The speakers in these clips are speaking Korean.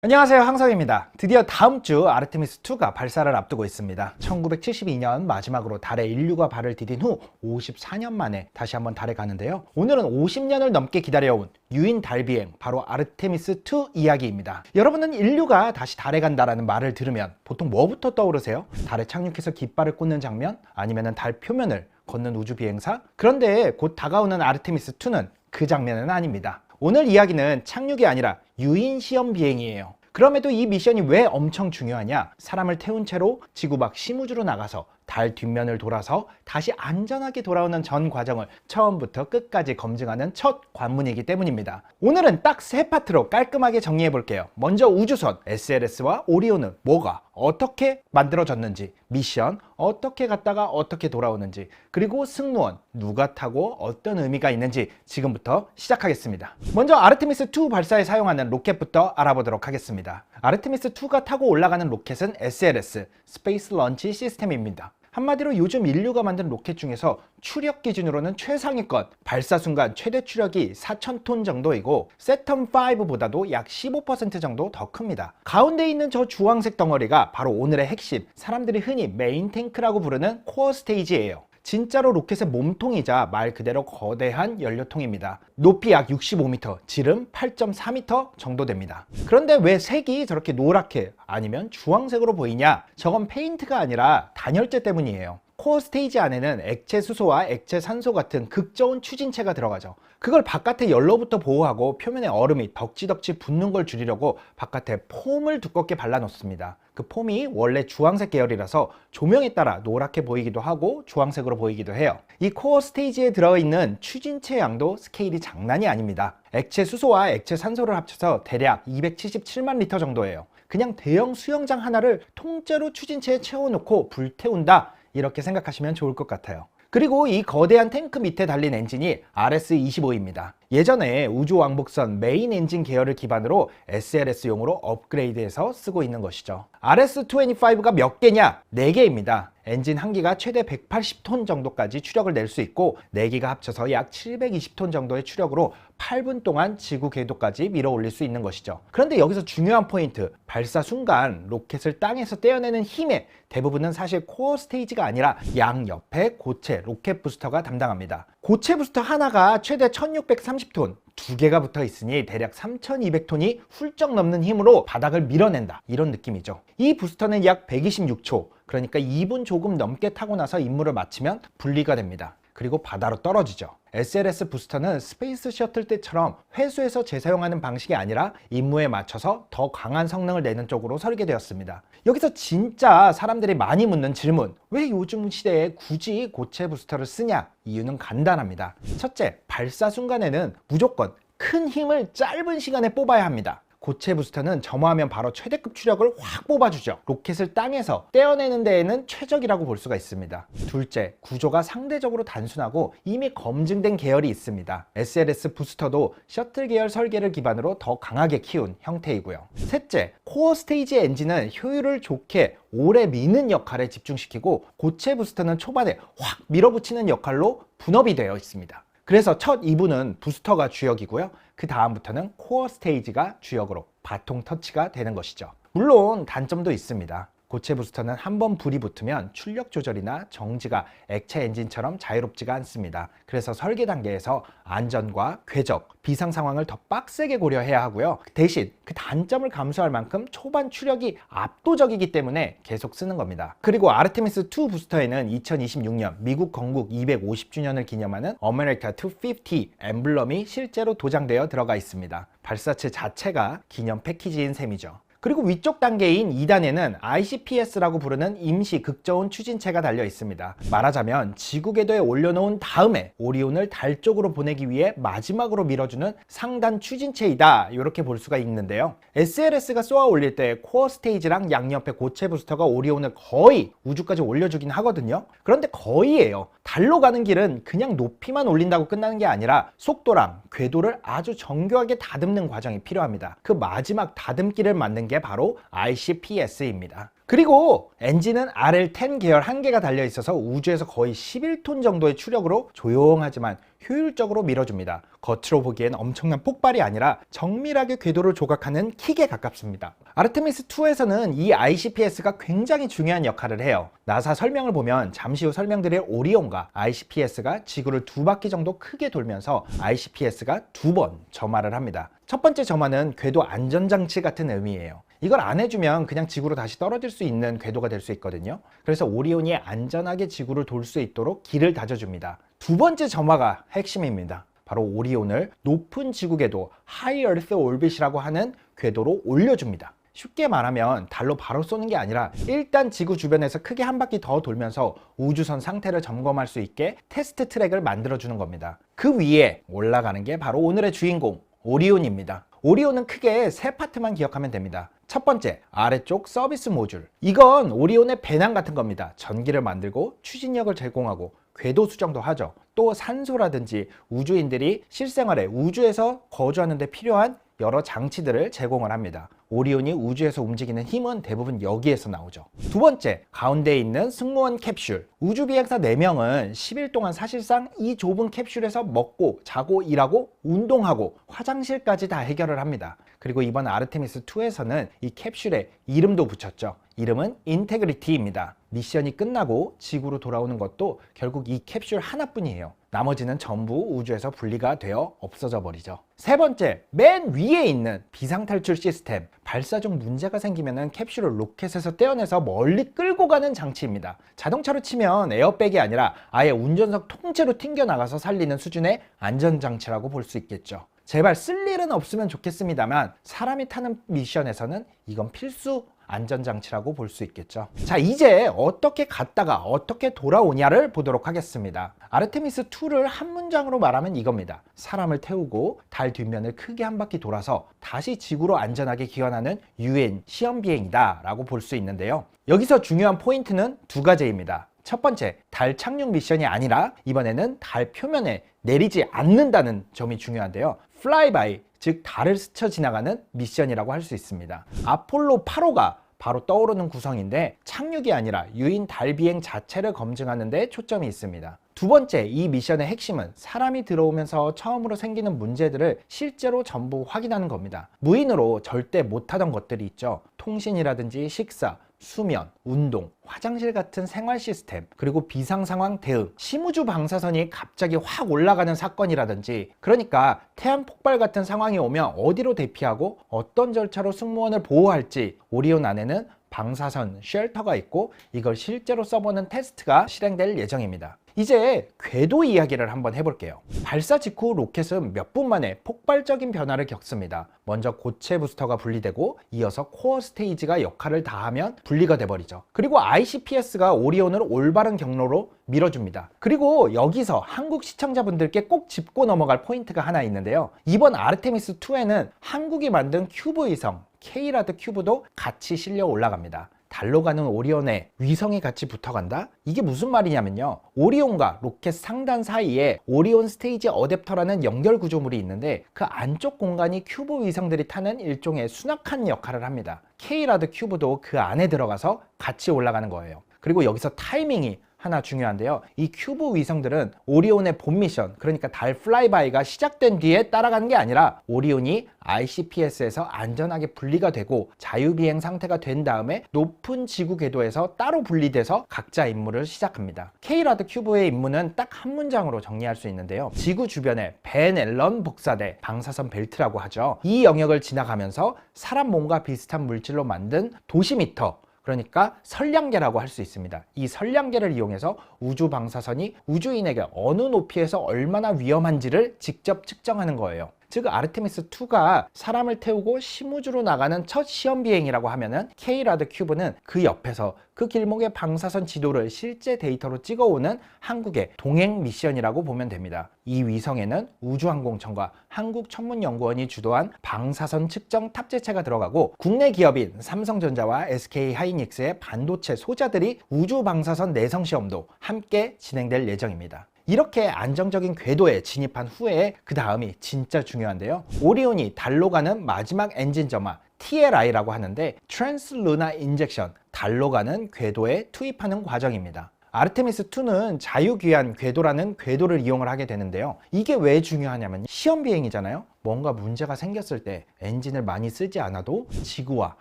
안녕하세요, 항성입니다. 드디어 다음 주 아르테미스2가 발사를 앞두고 있습니다. 1972년 마지막으로 달에 인류가 발을 디딘 후 54년 만에 다시 한번 달에 가는데요. 오늘은 50년을 넘게 기다려온 유인 달 비행, 바로 아르테미스2 이야기입니다. 여러분은 인류가 다시 달에 간다라는 말을 들으면 보통 뭐부터 떠오르세요? 달에 착륙해서 깃발을 꽂는 장면? 아니면 달 표면을 걷는 우주 비행사? 그런데 곧 다가오는 아르테미스2는 그 장면은 아닙니다. 오늘 이야기는 착륙이 아니라 유인 시험 비행이에요. 그럼에도 이 미션이 왜 엄청 중요하냐? 사람을 태운 채로 지구 밖 심우주로 나가서 달 뒷면을 돌아서 다시 안전하게 돌아오는 전 과정을 처음부터 끝까지 검증하는 첫 관문이기 때문입니다. 오늘은 딱 세 파트로 깔끔하게 정리해 볼게요. 먼저 우주선 SLS와 오리온은 뭐가 어떻게 만들어졌는지, 미션 어떻게 갔다가 어떻게 돌아오는지, 그리고 승무원 누가 타고 어떤 의미가 있는지 지금부터 시작하겠습니다. 먼저 아르테미스2 발사에 사용하는 로켓부터 알아보도록 하겠습니다. 아르테미스2가 타고 올라가는 로켓은 SLS, 스페이스 런치 시스템입니다. 한마디로 요즘 인류가 만든 로켓 중에서 추력 기준으로는 최상위권, 발사 순간 최대 추력이 4,000톤 정도이고 세텀5보다도 약 15% 정도 더 큽니다. 가운데 있는 저 주황색 덩어리가 바로 오늘의 핵심, 사람들이 흔히 메인 탱크라고 부르는 코어 스테이지예요. 진짜로 로켓의 몸통이자 말 그대로 거대한 연료통입니다. 높이 약 65m, 지름 8.4m 정도 됩니다. 그런데 왜 색이 저렇게 노랗게 아니면 주황색으로 보이냐? 저건 페인트가 아니라 단열재 때문이에요. 코어 스테이지 안에는 액체 수소와 액체 산소 같은 극저온 추진체가 들어가죠. 그걸 바깥의 연로부터 보호하고 표면에 얼음이 덕지덕지 붙는 걸 줄이려고 바깥에 폼을 두껍게 발라놓습니다. 그 폼이 원래 주황색 계열이라서 조명에 따라 노랗게 보이기도 하고 주황색으로 보이기도 해요. 이 코어 스테이지에 들어있는 추진체 양도 스케일이 장난이 아닙니다. 액체 수소와 액체 산소를 합쳐서 대략 277만 리터 정도예요. 그냥 대형 수영장 하나를 통째로 추진체에 채워놓고 불태운다, 이렇게 생각하시면 좋을 것 같아요. 그리고 이 거대한 탱크 밑에 달린 엔진이 RS-25입니다. 예전에 우주왕복선 메인 엔진 계열을 기반으로 SLS용으로 업그레이드해서 쓰고 있는 것이죠. RS-25가 몇 개냐? 4개입니다. 엔진 한 기가 최대 180톤 정도까지 추력을 낼 수 있고 4기가 합쳐서 약 720톤 정도의 추력으로 8분 동안 지구 궤도까지 밀어 올릴 수 있는 것이죠. 그런데 여기서 중요한 포인트, 발사 순간 로켓을 땅에서 떼어내는 힘의 대부분은 사실 코어 스테이지가 아니라 양옆에 고체 로켓 부스터가 담당합니다. 고체 부스터 하나가 최대 1630톤, 2개가 붙어 있으니 대략 3200톤이 훌쩍 넘는 힘으로 바닥을 밀어낸다, 이런 느낌이죠. 이 부스터는 약 126초, 그러니까 2분 조금 넘게 타고 나서 임무를 마치면 분리가 됩니다. 그리고 바다로 떨어지죠. SLS 부스터는 스페이스 셔틀 때처럼 회수해서 재사용하는 방식이 아니라 임무에 맞춰서 더 강한 성능을 내는 쪽으로 설계되었습니다. 여기서 진짜 사람들이 많이 묻는 질문, 왜 요즘 시대에 굳이 고체 부스터를 쓰냐? 이유는 간단합니다. 첫째, 발사 순간에는 무조건 큰 힘을 짧은 시간에 뽑아야 합니다. 고체 부스터는 점화하면 바로 최대급 추력을 확 뽑아주죠. 로켓을 땅에서 떼어내는 데에는 최적이라고 볼 수가 있습니다. 둘째, 구조가 상대적으로 단순하고 이미 검증된 계열이 있습니다. SLS 부스터도 셔틀 계열 설계를 기반으로 더 강하게 키운 형태이고요. 셋째, 코어 스테이지 엔진은 효율을 좋게 오래 미는 역할에 집중시키고 고체 부스터는 초반에 확 밀어붙이는 역할로 분업이 되어 있습니다. 그래서 첫 2부는 부스터가 주역이고요. 그 다음부터는 코어 스테이지가 주역으로 바통 터치가 되는 것이죠. 물론 단점도 있습니다. 고체 부스터는 한번 불이 붙으면 출력 조절이나 정지가 액체 엔진처럼 자유롭지가 않습니다. 그래서 설계 단계에서 안전과 궤적, 비상 상황을 더 빡세게 고려해야 하고요. 대신 그 단점을 감수할 만큼 초반 추력이 압도적이기 때문에 계속 쓰는 겁니다. 그리고 아르테미스2 부스터에는 2026년 미국 건국 250주년을 기념하는 America 250 엠블럼이 실제로 도장되어 들어가 있습니다. 발사체 자체가 기념 패키지인 셈이죠. 그리고 위쪽 단계인 2단에는 ICPS라고 부르는 임시 극저온 추진체가 달려 있습니다. 말하자면 지구 궤도에 올려놓은 다음에 오리온을 달 쪽으로 보내기 위해 마지막으로 밀어주는 상단 추진체이다, 이렇게 볼 수가 있는데요. SLS가 쏘아 올릴 때 코어 스테이지랑 양옆에 고체 부스터가 오리온을 거의 우주까지 올려주긴 하거든요. 그런데 거의예요. 달로 가는 길은 그냥 높이만 올린다고 끝나는 게 아니라 속도랑 궤도를 아주 정교하게 다듬는 과정이 필요합니다. 그 마지막 다듬기를 맞는 게 바로 ICPS입니다. 그리고 엔진은 RL10 계열 1개가 달려 있어서 우주에서 거의 11톤 정도의 추력으로 조용하지만 효율적으로 밀어줍니다. 겉으로 보기엔 엄청난 폭발이 아니라 정밀하게 궤도를 조각하는 킥에 가깝습니다. 아르테미스2에서는 이 ICPS가 굉장히 중요한 역할을 해요. 나사 설명을 보면 잠시 후 설명드릴 오리온과 ICPS가 지구를 2바퀴 정도 크게 돌면서 ICPS가 2번 점화를 합니다. 첫 번째 점화는 궤도 안전장치 같은 의미예요. 이걸 안 해주면 그냥 지구로 다시 떨어질 수 있는 궤도가 될 수 있거든요. 그래서 오리온이 안전하게 지구를 돌 수 있도록 길을 다져줍니다. 두 번째 점화가 핵심입니다. 바로 오리온을 높은 지구 궤도 High Earth Orbit이라고 하는 궤도로 올려줍니다. 쉽게 말하면 달로 바로 쏘는 게 아니라 일단 지구 주변에서 크게 한 바퀴 더 돌면서 우주선 상태를 점검할 수 있게 테스트 트랙을 만들어주는 겁니다. 그 위에 올라가는 게 바로 오늘의 주인공 오리온입니다. 오리온은 크게 세 파트만 기억하면 됩니다. 첫 번째, 아래쪽 서비스 모듈. 이건 오리온의 배낭 같은 겁니다. 전기를 만들고 추진력을 제공하고 궤도 수정도 하죠. 또 산소라든지 우주인들이 실생활에 우주에서 거주하는 데 필요한 여러 장치들을 제공을 합니다. 오리온이 우주에서 움직이는 힘은 대부분 여기에서 나오죠. 두 번째, 가운데에 있는 승무원 캡슐. 우주비행사 4명은 10일 동안 사실상 이 좁은 캡슐에서 먹고 자고 일하고 운동하고 화장실까지 다 해결을 합니다. 그리고 이번 아르테미스2에서는 이 캡슐에 이름도 붙였죠. 이름은 인테그리티입니다. 미션이 끝나고 지구로 돌아오는 것도 결국 이 캡슐 하나뿐이에요. 나머지는 전부 우주에서 분리가 되어 없어져 버리죠. 세 번째, 맨 위에 있는 비상탈출 시스템. 발사 중 문제가 생기면 캡슐을 로켓에서 떼어내서 멀리 끌고 가는 장치입니다. 자동차로 치면 에어백이 아니라 아예 운전석 통째로 튕겨나가서 살리는 수준의 안전장치라고 볼 수 있겠죠. 제발 쓸 일은 없으면 좋겠습니다만 사람이 타는 미션에서는 이건 필수 안전장치라고 볼 수 있겠죠. 자, 이제 어떻게 갔다가 어떻게 돌아오냐를 보도록 하겠습니다. 아르테미스2를 한 문장으로 말하면 이겁니다. 사람을 태우고 달 뒷면을 크게 한 바퀴 돌아서 다시 지구로 안전하게 귀환하는 UN 시험 비행이다 라고 볼 수 있는데요. 여기서 중요한 포인트는 두 가지입니다. 첫 번째, 달 착륙 미션이 아니라 이번에는 달 표면에 내리지 않는다는 점이 중요한데요. 플라이바이, 즉 달을 스쳐 지나가는 미션이라고 할 수 있습니다. 아폴로 8호가 바로 떠오르는 구성인데 착륙이 아니라 유인 달 비행 자체를 검증하는 데 초점이 있습니다. 두 번째, 이 미션의 핵심은 사람이 들어오면서 처음으로 생기는 문제들을 실제로 전부 확인하는 겁니다. 무인으로 절대 못하던 것들이 있죠. 통신이라든지 식사, 수면, 운동, 화장실 같은 생활 시스템, 그리고 비상 상황 대응, 심우주 방사선이 갑자기 확 올라가는 사건이라든지, 그러니까 태양 폭발 같은 상황이 오면 어디로 대피하고 어떤 절차로 승무원을 보호할지 오리온 안에는 방사선 쉘터가 있고 이걸 실제로 써보는 테스트가 실행될 예정입니다. 이제 궤도 이야기를 한번 해볼게요. 발사 직후 로켓은 몇 분 만에 폭발적인 변화를 겪습니다. 먼저 고체 부스터가 분리되고 이어서 코어 스테이지가 역할을 다하면 분리가 돼버리죠. 그리고 ICPS가 오리온을 올바른 경로로 밀어줍니다. 그리고 여기서 한국 시청자분들께 꼭 짚고 넘어갈 포인트가 하나 있는데요. 이번 아르테미스2에는 한국이 만든 큐브 위성 K-RAD 큐브도 같이 실려 올라갑니다. 달로 가는 오리온에 위성이 같이 붙어간다? 이게 무슨 말이냐면요. 오리온과 로켓 상단 사이에 오리온 스테이지 어댑터라는 연결 구조물이 있는데 그 안쪽 공간이 큐브 위성들이 타는 일종의 수납칸 역할을 합니다. K-RAD 큐브도 그 안에 들어가서 같이 올라가는 거예요. 그리고 여기서 타이밍이 하나 중요한데요. 이 큐브 위성들은 오리온의 본 미션, 그러니까 달 플라이바이가 시작된 뒤에 따라가는 게 아니라 오리온이 ICPS에서 안전하게 분리가 되고 자유비행 상태가 된 다음에 높은 지구 궤도에서 따로 분리돼서 각자 임무를 시작합니다. K-RAD 큐브의 임무는 딱 한 문장으로 정리할 수 있는데요. 지구 주변에 벤 앨런 복사대 방사선 벨트라고 하죠. 이 영역을 지나가면서 사람 몸과 비슷한 물질로 만든 도시미터, 그러니까 선량계라고 할 수 있습니다. 이 선량계를 이용해서 우주 방사선이 우주인에게 어느 높이에서 얼마나 위험한지를 직접 측정하는 거예요. 즉 아르테미스2가 사람을 태우고 심우주로 나가는 첫 시험 비행이라고 하면은 K-RAD 큐브는 그 옆에서 그 길목의 방사선 지도를 실제 데이터로 찍어오는 한국의 동행 미션이라고 보면 됩니다. 이 위성에는 우주항공청과 한국천문연구원이 주도한 방사선 측정 탑재체가 들어가고 국내 기업인 삼성전자와 SK하이닉스의 반도체 소자들이 우주 방사선 내성 시험도 함께 진행될 예정입니다. 이렇게 안정적인 궤도에 진입한 후에 그 다음이 진짜 중요한데요. 오리온이 달로 가는 마지막 엔진 점화 TLI라고 하는데 트랜스 루나 인젝션, 달로 가는 궤도에 투입하는 과정입니다. 아르테미스2는 자유귀환 궤도라는 궤도를 이용을 하게 되는데요. 이게 왜 중요하냐면 시험 비행이잖아요. 뭔가 문제가 생겼을 때 엔진을 많이 쓰지 않아도 지구와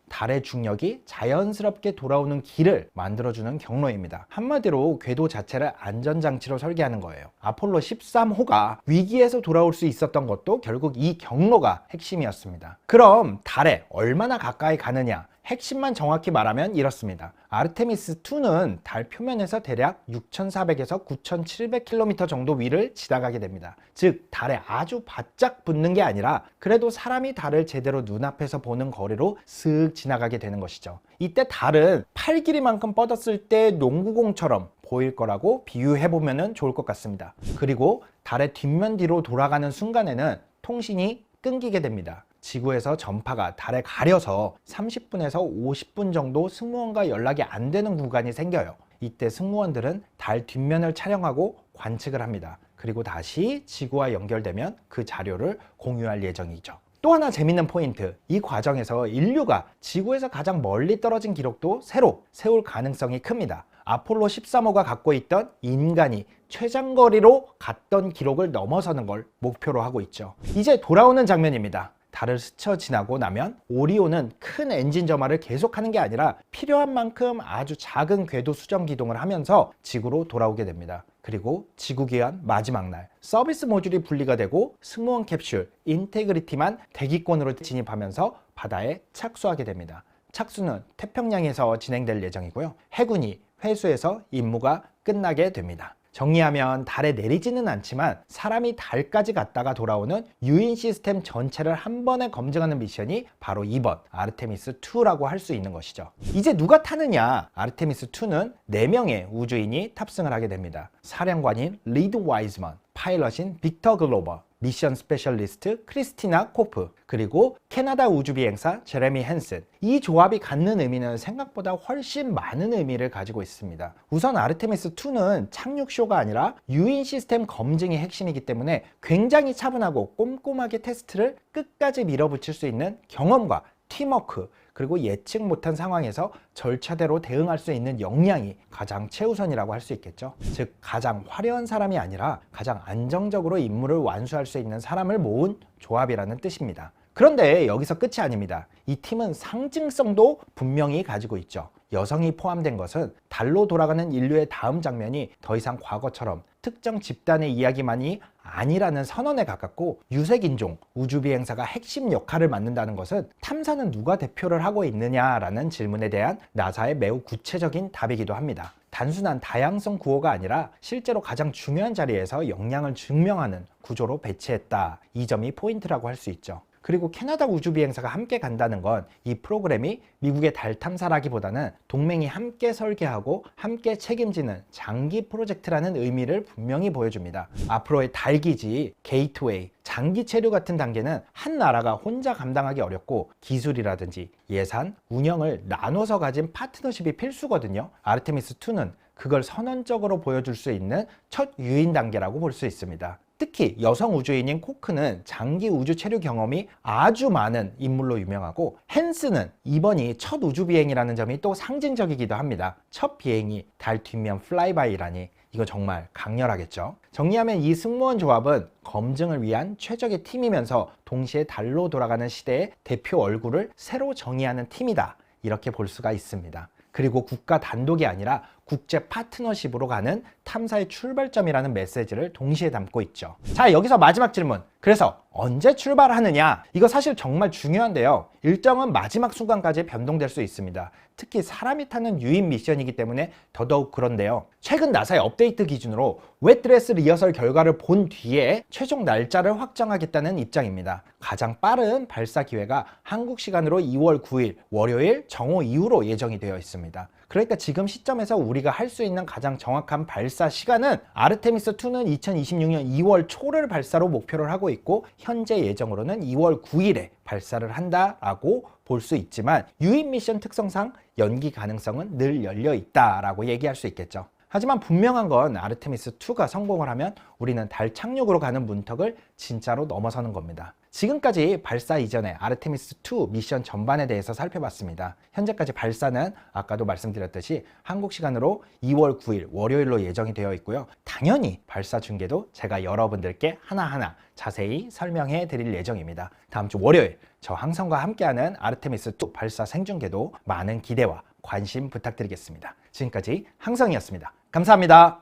달의 중력이 자연스럽게 돌아오는 길을 만들어주는 경로입니다. 한마디로 궤도 자체를 안전장치로 설계하는 거예요. 아폴로 13호가 위기에서 돌아올 수 있었던 것도 결국 이 경로가 핵심이었습니다. 그럼 달에 얼마나 가까이 가느냐? 핵심만 정확히 말하면 이렇습니다. 아르테미스2는 달 표면에서 대략 6,400에서 9,700km 정도 위를 지나가게 됩니다. 즉 달에 아주 바짝 붙는 게 아니라 그래도 사람이 달을 제대로 눈앞에서 보는 거리로 슥 지나가게 되는 것이죠. 이때 달은 팔 길이만큼 뻗었을 때 농구공처럼 보일 거라고 비유해보면 좋을 것 같습니다. 그리고 달의 뒷면 뒤로 돌아가는 순간에는 통신이 끊기게 됩니다. 지구에서 전파가 달에 가려서 30분에서 50분 정도 승무원과 연락이 안 되는 구간이 생겨요. 이때 승무원들은 달 뒷면을 촬영하고 관측을 합니다. 그리고 다시 지구와 연결되면 그 자료를 공유할 예정이죠. 또 하나 재밌는 포인트, 이 과정에서 인류가 지구에서 가장 멀리 떨어진 기록도 새로 세울 가능성이 큽니다. 아폴로 13호가 갖고 있던 인간이 최장거리로 갔던 기록을 넘어서는 걸 목표로 하고 있죠. 이제 돌아오는 장면입니다. 달을 스쳐 지나고 나면 오리온은 큰 엔진 점화를 계속하는 게 아니라 필요한 만큼 아주 작은 궤도 수정 기동을 하면서 지구로 돌아오게 됩니다. 그리고 지구 귀환 마지막 날 서비스 모듈이 분리가 되고 승무원 캡슐 인테그리티만 대기권으로 진입하면서 바다에 착수하게 됩니다. 착수는 태평양에서 진행될 예정이고요. 해군이 회수해서 임무가 끝나게 됩니다. 정리하면 달에 내리지는 않지만 사람이 달까지 갔다가 돌아오는 유인 시스템 전체를 한 번에 검증하는 미션이 바로 이번 아르테미스2라고 할 수 있는 것이죠. 이제 누가 타느냐? 아르테미스2는 4명의 우주인이 탑승을 하게 됩니다. 사령관인 리드 와이즈먼, 파일럿인 빅터 글로버, 미션 스페셜리스트 크리스티나 코프, 그리고 캐나다 우주비행사 제레미 헨슨. 이 조합이 갖는 의미는 생각보다 훨씬 많은 의미를 가지고 있습니다. 우선 아르테미스2는 착륙쇼가 아니라 유인 시스템 검증이 핵심이기 때문에 굉장히 차분하고 꼼꼼하게 테스트를 끝까지 밀어붙일 수 있는 경험과 팀워크, 그리고 예측 못한 상황에서 절차대로 대응할 수 있는 역량이 가장 최우선이라고 할 수 있겠죠. 즉 가장 화려한 사람이 아니라 가장 안정적으로 임무를 완수할 수 있는 사람을 모은 조합이라는 뜻입니다. 그런데 여기서 끝이 아닙니다. 이 팀은 상징성도 분명히 가지고 있죠. 여성이 포함된 것은 달로 돌아가는 인류의 다음 장면이 더 이상 과거처럼 특정 집단의 이야기만이 아니라는 선언에 가깝고 유색인종, 우주비행사가 핵심 역할을 맡는다는 것은 탐사는 누가 대표를 하고 있느냐라는 질문에 대한 나사의 매우 구체적인 답이기도 합니다. 단순한 다양성 구호가 아니라 실제로 가장 중요한 자리에서 역량을 증명하는 구조로 배치했다. 이 점이 포인트라고 할 수 있죠. 그리고 캐나다 우주비행사가 함께 간다는 건 이 프로그램이 미국의 달 탐사라기보다는 동맹이 함께 설계하고 함께 책임지는 장기 프로젝트라는 의미를 분명히 보여줍니다. 앞으로의 달기지, 게이트웨이, 장기 체류 같은 단계는 한 나라가 혼자 감당하기 어렵고 기술이라든지 예산, 운영을 나눠서 가진 파트너십이 필수거든요. 아르테미스2는 그걸 선언적으로 보여줄 수 있는 첫 유인 단계라고 볼 수 있습니다. 특히 여성 우주인인 코크는 장기 우주 체류 경험이 아주 많은 인물로 유명하고 헨스는 이번이 첫 우주 비행이라는 점이 또 상징적이기도 합니다. 첫 비행이 달 뒷면 플라이바이라니 이거 정말 강렬하겠죠. 정리하면 이 승무원 조합은 검증을 위한 최적의 팀이면서 동시에 달로 돌아가는 시대의 대표 얼굴을 새로 정의하는 팀이다. 이렇게 볼 수가 있습니다. 그리고 국가 단독이 아니라 국제 파트너십으로 가는 탐사의 출발점이라는 메시지를 동시에 담고 있죠. 자, 여기서 마지막 질문. 그래서 언제 출발하느냐? 이거 사실 정말 중요한데요. 일정은 마지막 순간까지 변동될 수 있습니다. 특히 사람이 타는 유인 미션이기 때문에 더더욱 그런데요. 최근 나사의 업데이트 기준으로 웻드레스 리허설 결과를 본 뒤에 최종 날짜를 확정하겠다는 입장입니다. 가장 빠른 발사 기회가 한국 시간으로 2월 9일 월요일 정오 이후로 예정이 되어 있습니다. 그러니까 지금 시점에서 우리가 할 수 있는 가장 정확한 발사 시간은 아르테미스2는 2026년 2월 초를 발사로 목표를 하고 있고 현재 예정으로는 2월 9일에 발사를 한다라고 볼 수 있지만 유인 미션 특성상 연기 가능성은 늘 열려 있다라고 얘기할 수 있겠죠. 하지만 분명한 건 아르테미스2가 성공을 하면 우리는 달 착륙으로 가는 문턱을 진짜로 넘어서는 겁니다. 지금까지 발사 이전의 아르테미스2 미션 전반에 대해서 살펴봤습니다. 현재까지 발사는 아까도 말씀드렸듯이 한국 시간으로 2월 9일 월요일로 예정이 되어 있고요. 당연히 발사 중계도 제가 여러분들께 하나하나 자세히 설명해 드릴 예정입니다. 다음 주 월요일 저 항성과 함께하는 아르테미스2 발사 생중계도 많은 기대와 관심 부탁드리겠습니다. 지금까지 항성이었습니다. 감사합니다.